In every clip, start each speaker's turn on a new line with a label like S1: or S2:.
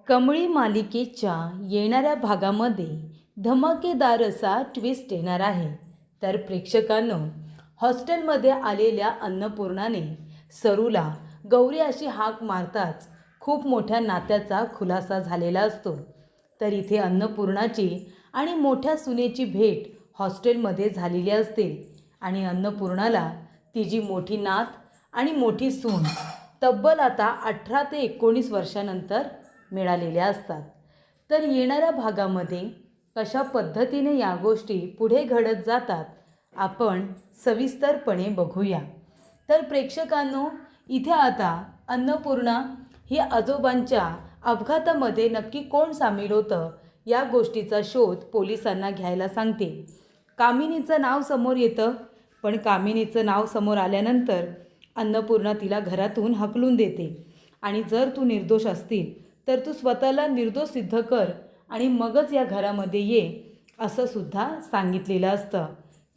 S1: कमळी मालिकेच्या येणाऱ्या भागामध्ये धमाकेदार असा ट्विस्ट येणार आहे। तर प्रेक्षकांनो, हॉस्टेलमध्ये आलेल्या अन्नपूर्णाने सरूला गौरी अशी हाक मारताच खूप मोठ्या नात्याचा खुलासा झालेला असतो। तर इथे अन्नपूर्णाची आणि मोठ्या सुनेची भेट हॉस्टेलमध्ये झालेली असते आणि अन्नपूर्णाला तिची मोठी नात आणि मोठी सून तब्बल आता 18 ते 19 वर्षानंतर मिळालेल्या असतात। तर येणाऱ्या भागामध्ये कशा पद्धतीने या गोष्टी पुढे घडत जातात आपण सविस्तरपणे बघूया। तर प्रेक्षकांनो, इथे आता अन्नपूर्णा ही आजोबांच्या अपघातामध्ये नक्की कोण सामील होतं या गोष्टीचा शोध पोलिसांना घ्यायला सांगते। कामिनीचं नाव समोर येतं, पण कामिनीचं नाव समोर आल्यानंतर अन्नपूर्णा तिला घरातून हकलून देते आणि जर तू निर्दोष असतील तर तू स्वतःला निर्दोष सिद्ध कर आणि मगच या घरामध्ये ये असं सुद्धा सांगितलेलं असतं।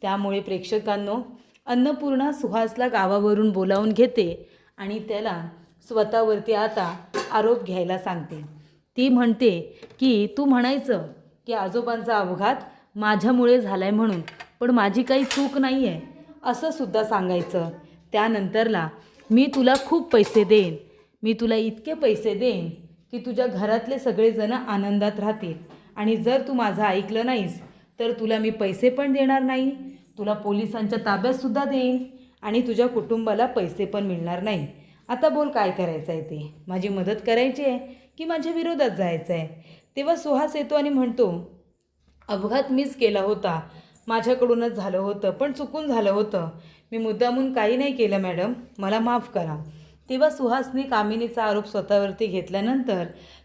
S1: त्यामुळे प्रेक्षकांनो, अन्नपूर्णा सुहासला गावावरून बोलावून घेते आणि त्याला स्वतःवरती आता आरोप घ्यायला सांगते। ती म्हणते की तू म्हणायचं की आजोबांचा अपघात माझ्यामुळे झाला आहे म्हणून, पण माझी काही चूक नाही आहे असं सुद्धा सांगायचं। त्यानंतरला मी तुला खूप पैसे देईन, मी तुला इतके पैसे देईन की तुझ्या घरातले सगळेजण आनंदात राहतील आणि जर तू माझं ऐकलं नाहीस तर तुला मी पैसे पण देणार नाही, तुला पोलिसांच्या ताब्यातसुद्धा देईन आणि तुझ्या कुटुंबाला पैसे पण मिळणार नाही। आता बोल काय करायचं आहे ते, माझी मदत करायची आहे की माझ्या विरोधात जायचं आहे? तेव्हा सुहास येतो आणि म्हणतो, अपघात मीच केला होता, माझ्याकडूनच झालं होतं, पण चुकून झालं होतं, मी मुद्दामून काही नाही केलं मॅडम, मला माफ करा। तेव्हा सुहासने कामिनीचा आरोप स्वतःवरती घेतल्यानंतर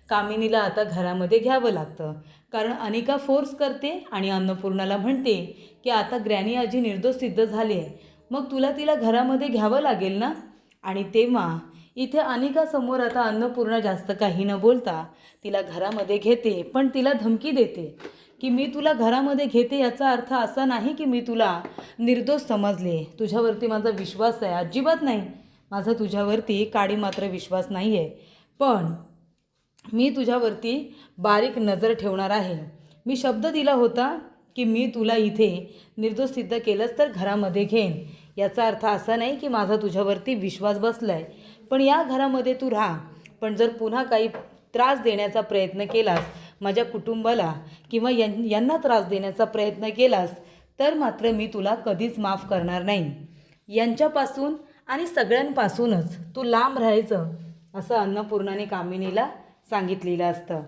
S1: कामिनीला आता घरामध्ये घ्यावं लागतं, कारण अनिका फोर्स करते आणि अन्नपूर्णाला म्हणते की आता ग्रॅनी आजी निर्दोष सिद्ध झाली आहे, मग तुला तिला घरामध्ये घ्यावं लागेल ना। आणि तेव्हा इथे अनिकासमोर आता अन्नपूर्णा जास्त काही न बोलता तिला घरामध्ये घेते, पण तिला धमकी देते की मी तुला घरामध्ये घेते याचा अर्थ असा नाही की मी तुला निर्दोष समजले, तुझ्यावरती माझा विश्वास आहे, अजिबात नाही, माझा तुझ्यावरती काडी मात्र विश्वास नाही आहे, पण मी तुझ्यावरती बारीक नजर ठेवणार आहे। मी शब्द दिला होता की मी तुला इथे निर्दोष सिद्ध केलंस तर घरामध्ये घेईन, याचा अर्थ असा नाही की माझा तुझ्यावरती विश्वास बसला आहे, पण या घरामध्ये तू राहा, पण जर पुन्हा काही त्रास देण्याचा प्रयत्न केलास माझ्या कुटुंबाला किंवा यांना त्रास देण्याचा प्रयत्न केलास तर मात्र मी तुला कधीच माफ करणार नाही, यांच्यापासून आणि सगळ्यांपासूनच तू लांब राहायचं असं अन्नपूर्णाने कामिनीला सांगितलेलं असतं।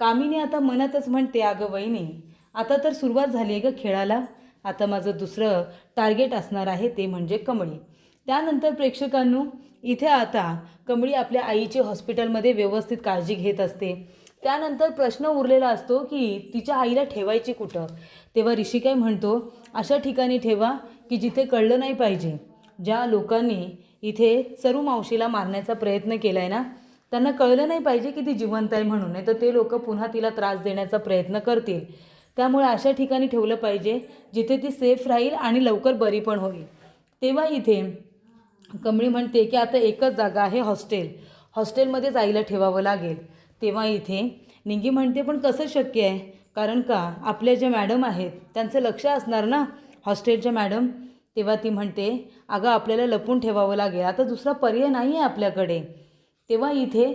S1: कामिनी आता मनातच म्हणते, अगं वहिनी, आता तर सुरुवात झाली आहे गं खेळाला, आता माझं दुसरं टार्गेट असणार आहे ते म्हणजे कमळी। त्यानंतर प्रेक्षकांनो, इथे आता कमळी आपल्या आईची हॉस्पिटलमध्ये व्यवस्थित काळजी घेत असते। त्यानंतर प्रश्न उरलेला असतो की तिच्या आईला ठेवायची कुठं। तेव्हा ऋषी काय म्हणतो, अशा ठिकाणी ठेवा की जिथे कळलं नाही पाहिजे, ज्या लोकांनी इथे सरू मावशीला मारण्याचा प्रयत्न केला आहे ना, त्यांना कळलं नाही पाहिजे की ती जिवंत आहे म्हणून, नाही तर ते लोक पुन्हा तिला त्रास देण्याचा प्रयत्न करतील, त्यामुळे अशा ठिकाणी ठेवलं पाहिजे जिथे ती सेफ राहील आणि लवकर बरी पण होईल। तेव्हा इथे कमळी म्हणते की आता एकच जागा आहे हॉस्टेल, हॉस्टेलमध्येच आईला ठेवावं लागेल। तेव्हा इथे निंगी म्हणते, पण कसं शक्य आहे, कारण का आपल्या ज्या मॅडम आहेत त्यांचं लक्ष असणार ना हॉस्टेलच्या मॅडम। तेव्हा ती म्हणते, अगं आपल्याला लपून ठेवावं लागेल, आता दुसरा पर्याय नाही आहे आपल्याकडे। तेव्हा इथे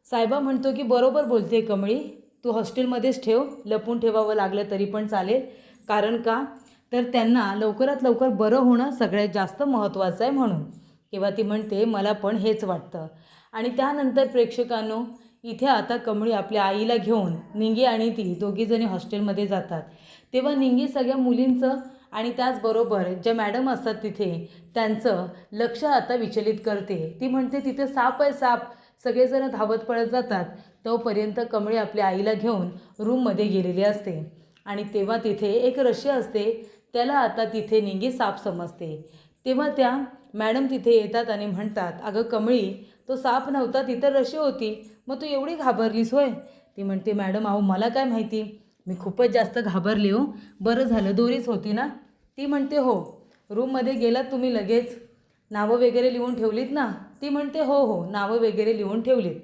S1: साहेबा म्हणतो की बरोबर बोलते कमळी, तू हॉस्टेलमध्येच ठेव, लपून ठेवावं लागलं तरी पण चालेल, कारण का तर त्यांना लवकरात लवकर बरं होणं सगळ्यात जास्त महत्त्वाचं आहे म्हणून। तेव्हा ती म्हणते, मला पण हेच वाटतं। आणि त्यानंतर प्रेक्षकांनो, इथे आता कमळी आपल्या आईला घेऊन निंगी आणि ती दोघीजणी हॉस्टेलमध्ये जातात। तेव्हा निंगी सगळ्या मुलींचं आणि त्याचबरोबर ज्या मॅडम असतात तिथे त्यांचं लक्ष आता विचलित करते। ती म्हणते तिथे साप आहे साप, सगळेजण धावत पळत जातात, तोपर्यंत कमळी आपल्या आईला घेऊन रूममध्ये गेलेली असते आणि तेव्हा तिथे एक रशी असते, त्याला आता तिथे निंगी साप समजते। तेव्हा त्या मॅडम तिथे येतात आणि म्हणतात, अगं कमळी, तो साप नव्हता, तिथं रशी होती, मग तू एवढी घाबरलीस होय? ती म्हणते, मॅडम अहो मला काय माहिती, मी खूपच जास्त घाबरले हो, बरं झालं दोरीच होती ना। ती म्हणते, हो, रूममध्ये गेलात तुम्ही लगेच, नावं वगैरे लिहून ठेवलीत ना? ती म्हणते, हो हो, नावं वगैरे लिहून ठेवलीत।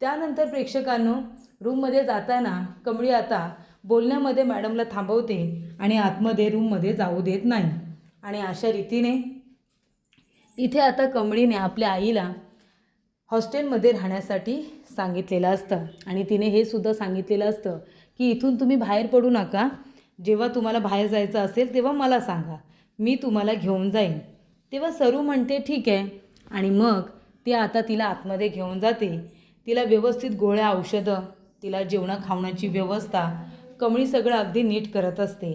S1: त्यानंतर प्रेक्षकांनो, रूममध्ये जाताना कमळी आता बोलण्यामध्ये मॅडमला थांबवते आणि आतमध्ये रूममध्ये जाऊ देत नाही. आणि अशा रीतीने इथे आता कमळीने आपल्या आईला हॉस्टेलमध्ये राहण्यासाठी सांगितलेलं असतं आणि तिने हे सुद्धा सांगितलेलं असतं की इथून तुम्ही बाहेर पडू नका. जेव्हा तुम्हाला बाहेर जायचं असेल तेव्हा मला सांगा, मी तुम्हाला घेऊन जाईन. तेव्हा सरू म्हणते ठीक आहे. आणि मग ती आता तिला आतमध्ये घेऊन जाते. तिला व्यवस्थित गोळ्या औषधं, तिला जेवणा खावण्याची व्यवस्था कमळी सगळं अगदी नीट करत असते.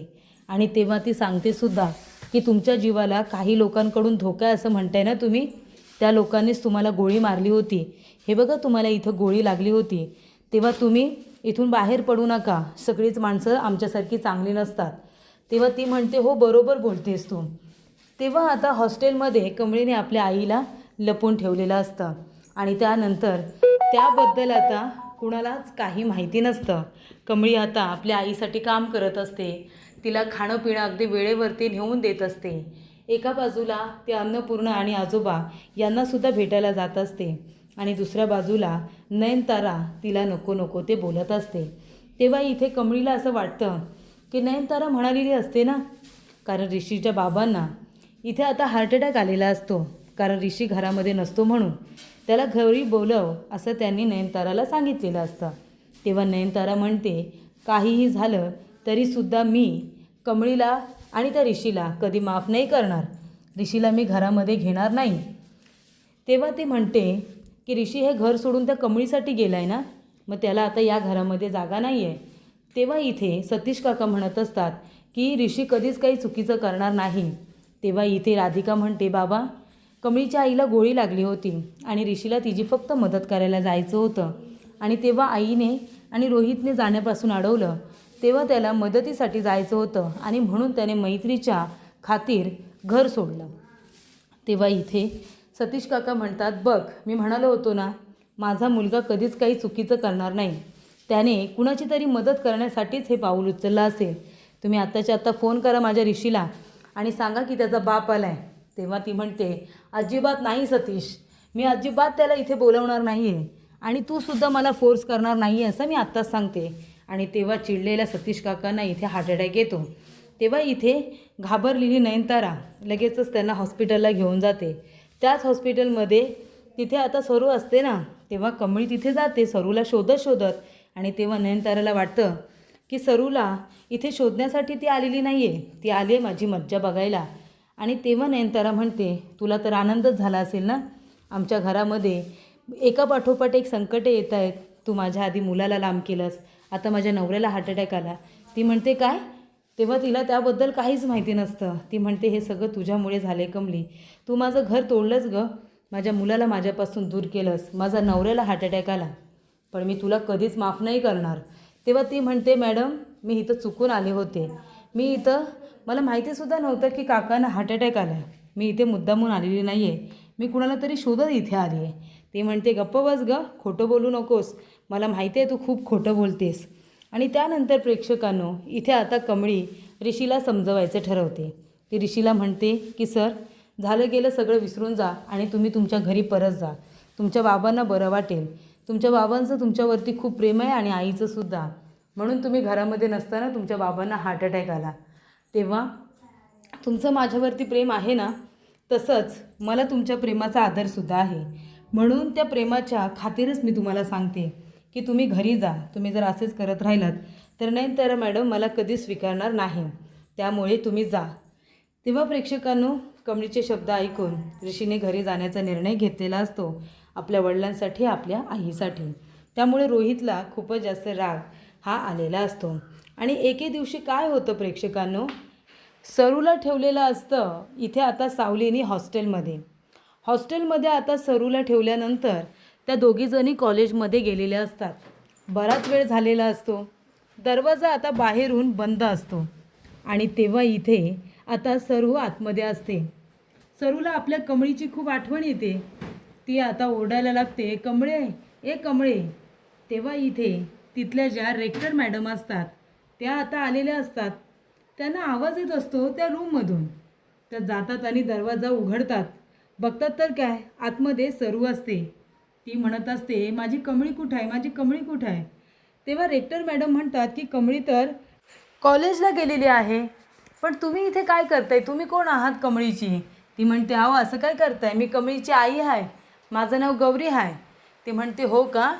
S1: आणि तेव्हा ती सांगते सुद्धा की तुमच्या जीवाला काही लोकांकडून धोका आहे असं म्हणताय ना तुम्ही, त्या लोकांनीच तुम्हाला गोळी मारली होती. हे बघा तुम्हाला इथं गोळी लागली होती. तेव्हा तुम्ही इथून बाहेर पडू नका. सगळीच माणसं आमच्यासारखी चांगली नसतात. तेव्हा ती म्हणते हो बरोबर बोलतेस तू. तेव्हा आता हॉस्टेलमध्ये कमळीने आपल्या आईला लपवून ठेवलेलं असतं आणि त्यानंतर त्याबद्दल आता कुणालाच काही माहिती नसतं. कमळी आता आपल्या आईसाठी काम करत असते. तिला खाणं पिणं अगदी वेळेवरती नेऊन देत असते. एका बाजूला ते अन्नपूर्णा आणि आजोबा यांनासुद्धा भेटायला जात असते आणि दुसऱ्या बाजूला नयनतारा तिला नको नको ते बोलत असते. तेव्हा इथे कमळीला असं वाटतं की नयनतारा म्हणालेली असते ना, कारण ऋषीच्या बाबांना इथे आता हार्ट अटॅक आलेला असतो, कारण ऋषी घरामध्ये नसतो म्हणून त्याला घरी बोलव असं त्यांनी नयनताराला सांगितलेलं असतं. तेव्हा नयनतारा म्हणते काहीही झालं तरीसुद्धा मी कमळीला आणि त्या ऋषीला कधी माफ नाही करणार. ऋषीला मी घरामध्ये घेणार नाही. तेव्हा ती म्हणते की ऋषी हे घर सोडून त्या कमळीसाठी गेला आहे ना, मग त्याला आता या घरामध्ये जागा नाही आहे. तेव्हा इथे सतीश काका म्हणत असतात की ऋषी कधीच काही चुकीचं करणार नाही. तेव्हा इथे राधिका म्हणते बाबा कमळीच्या आईला गोळी लागली होती आणि ऋषीला तिची फक्त मदत करायला जायचं होतं आणि तेव्हा आईने आणि रोहितने जाण्यापासून अडवलं. तेव्हा त्याला मदतीसाठी जायचं होतं आणि म्हणून त्याने मैत्रीच्या खातीर घर सोडलं. तेव्हा इथे सतीश काका म्हणतात बघ मी म्हणालो होतो ना, माझा मुलगा कधीच काही चुकीचं करणार नाही. त्याने कुणाची तरी मदत करण्यासाठीच हे पाऊल उचललं असेल. तुम्ही आत्ताच्या आत्ता फोन करा माझ्या ऋषीला आणि सांगा की त्याचा बाप आला आहे. तेव्हा ती म्हणते अजिबात नाही सतीश, मी अजिबात त्याला इथे बोलवणार नाही आहे आणि तू सुद्धा मला फोर्स करणार नाही आहे असं मी आत्ताच सांगते. आणि तेव्हा चिडलेल्या सतीश काकांना इथे हार्ट अटॅक येतो. तेव्हा इथे घाबरलेली नयनतारा लगेचच त्यांना हॉस्पिटलला घेऊन जाते. त्याच हॉस्पिटलमध्ये तिथे आता सरू असते ना, तेव्हा कमळी तिथे जाते सरूला शोधत शोधत. आणि तेव्हा नयनताराला वाटतं की सरूला इथे शोधण्यासाठी ती आलेली नाही आहे, ती आली आहे माझी मज्जा बघायला. आणि तेव्हा नयनतारा म्हणते तुला तर आनंदच झाला असेल ना, आमच्या घरामध्ये एका पाठोपाठ एक संकटे येत आहेत. तू माझ्या आधी मुलाला लांब केलंस, आता माझ्या नवऱ्याला हार्ट अटॅक आला. ती म्हणते काय? तेव्हा तिला त्याबद्दल काहीच माहिती नसतं. ती म्हणते हे सगळं तुझ्यामुळे झाले कमली, तू माझं घर तोडलंस गं, माझ्या मुलाला माझ्यापासून दूर केलंस, माझा नवऱ्याला हार्ट अटॅक आला, पण मी तुला कधीच माफ नाही करणार. तेव्हा ती म्हणते मॅडम मी इथं चुकून आले होते, मी इथं मला माहितीसुद्धा नव्हतं की काकांना हार्ट अटॅक आला आहे, मी इथे मुद्दामून आलेली नाही आहे, मी कुणाला तरी शोधत इथे आली आहे. ती म्हणते गप्प बस गं, खोटं बोलू नकोस, मला माहिती आहे तू खूप खोटं बोलतेस. आणि त्यानंतर प्रेक्षकांनो इथे आता कमळी ऋषीला समजवायचं ठरवते. ती ऋषीला म्हणते की सर झालं गेलं सगळं विसरून जा आणि तुम्ही तुमच्या घरी परत जा, तुमच्या बाबांना बरं वाटेल, तुमच्या बाबांचं तुमच्यावरती खूप प्रेम आहे आणि आईचं सुद्धा, म्हणून तुम्ही घरामध्ये नसताना तुमच्या बाबांना हार्ट अटॅक आला. तेव्हा तुमचं माझ्यावरती प्रेम आहे ना, तसंच मला तुमच्या प्रेमाचा आदरसुद्धा आहे, म्हणून त्या प्रेमाच्या खातीरच मी तुम्हाला सांगते की तुम्ही घरी जा. तुम्ही जर असेच करत राहिलात तर नयनतारा मॅडम मला कधीच स्वीकारणार नाही, त्यामुळे तुम्ही जा. तेव्हा प्रेक्षकांनो कमळीचे शब्द ऐकून ऋषीने घरी जाण्याचा निर्णय घेतलेला असतो, आपल्या वडिलांसाठी, आपल्या आईसाठी. त्यामुळे रोहितला खूपच जास्त राग हा आलेला असतो. आणि एके दिवशी काय होतं प्रेक्षकांनो, सरूला ठेवलेलं असतं इथे आता सावलीनी हॉस्टेलमध्ये आता सरूला ठेवल्यानंतर त्या दोघीजणी कॉलेजमध्ये गेलेल्या असतात. बराच वेळ झालेला असतो, दरवाजा आता बाहेरून बंद असतो आणि तेव्हा इथे आता सरू आतमध्ये असते. सरूला आपल्या कमळीची खूप आठवण येते. ती आता ओरडायला लागते कमळे ए कमळे. तेव्हा इथे तिथल्या ज्या रेक्टर मॅडम असतात त्या आता आलेल्या असतात. त्यांना आवाज येत असतो त्या रूममधून. त्या जातात आणि दरवाजा उघडतात, बघतात तर काय आतमध्ये सरू असते. ती म्हणत असते माझी कमळी कुठं आहे, माझी कमळी कुठं आहे. तेव्हा रेक्टर मॅडम म्हणतात की कमळी तर कॉलेजला गेलेली आहे, पण तुम्ही इथे काय करताय, तुम्ही कोण आहात कमळीची? ती म्हणते अहो असं काय करताय, मी कमळीची आई आहे, माझं नाव गौरी आहे. ती म्हणते हो का,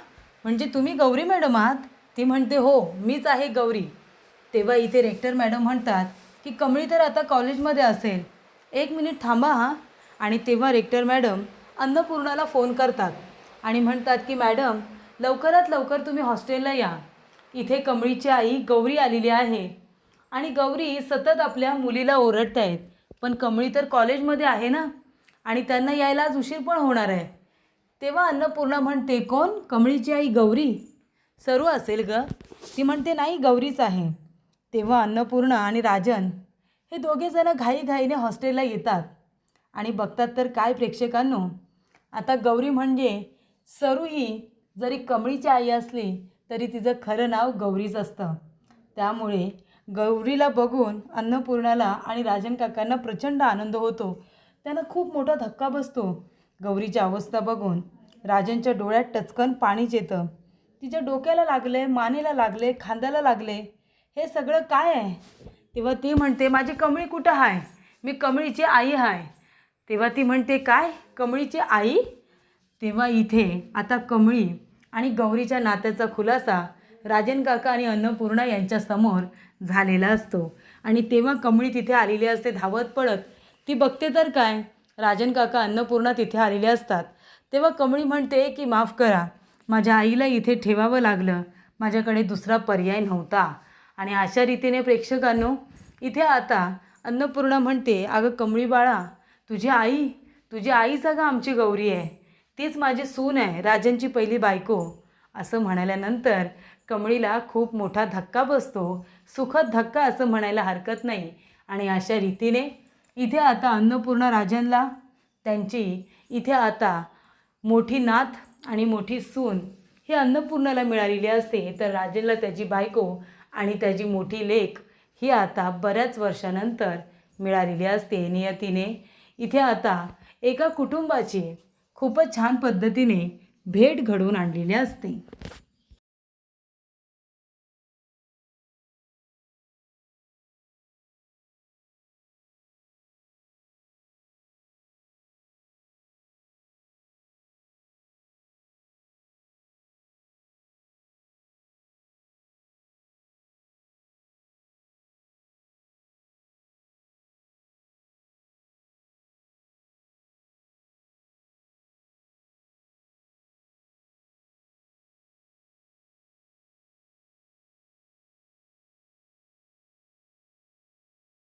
S1: म्हणजे तुम्ही गौरी मॅडम आहात? ती म्हणते हो मीच आहे गौरी. तेव्हा इथे रेक्टर मॅडम म्हणतात की कमळी तर आता कॉलेजमध्ये असेल, 1 मिनिट थांबा हां. आणि तेव्हा रेक्टर मॅडम अन्नपूर्णाला फोन करतात आणि म्हणतात की मॅडम लवकरात लवकर तुम्ही हॉस्टेलला या, इथे कमळीची आई गौरी आलेली आहे आणि गौरी सतत आपल्या मुलीला ओरडत आहेत, पण कमळी तर कॉलेजमध्ये आहे ना आणि त्यांना यायला आज उशीर पण होणार आहे. तेव्हा अन्नपूर्णा म्हणते कोण, कमळीची आई गौरी? सरू असेल ग. ती म्हणते नाही गौरीच आहे. तेव्हा अन्नपूर्णा आणि राजन हे दोघेजणं घाईघाईने हॉस्टेलला येतात आणि बघतात तर काय प्रेक्षकांनो, आता गौरी म्हणजे सरू ही जरी कमळीची आई असली तरी तिचं खरं नाव गौरीच असतं. त्यामुळे गौरीला बघून अन्नपूर्णाला आणि राजन काकांना प्रचंड आनंद होतो. त्यांना खूप मोठा धक्का बसतो. गौरीची अवस्था बघून राजनच्या डोळ्यात टचकन पाणीच येतं. तिच्या डोक्याला लागले, मानेला लागले, खांद्याला लागले, हे सगळं काय आहे? तेव्हा ती म्हणते माझी कमळी कुठं आहे, मी कमळीची आई आहे. तेव्हा ती म्हणते काय, कमळीची आई? तेव्हा इथे आता कमळी आणि गौरीच्या नात्याचा खुलासा राजन काका आणि अन्नपूर्णा यांच्यासमोर झालेला असतो. आणि तेव्हा कमळी तिथे आलेली असते धावत पडत. ती बघते तर काय, राजन काका अन्नपूर्णा तिथे आलेले असतात. तेव्हा कमळी म्हणते की माफ करा, माझ्या आईला इथे ठेवावं लागलं, माझ्याकडे दुसरा पर्याय नव्हता. आणि अशा रीतीने प्रेक्षकांनो इथे आता अन्नपूर्णा म्हणते अगं कमळी बाळा, तुझी आई सगळं आमची गौरी आहे, तीच माझी सून आहे, राजनची पहिली बायको. असं म्हणाल्यानंतर कमळीला खूप मोठा धक्का बसतो, सुखद धक्का असं म्हणायला हरकत नाही. आणि अशा रीतीने इथे आता अन्नपूर्णा राजनला त्यांची इथे आता मोठी नात आणि मोठी सून ही अन्नपूर्णाला मिळालेली असते, तर राजनला त्याची बायको आणि त्याची मोठी लेक ही आता बऱ्याच वर्षानंतर मिळालेली असते. नियतीने इथे आता एका कुटुंबाची खूपच छान पद्धतीने भेट घडवून आणलेली असते.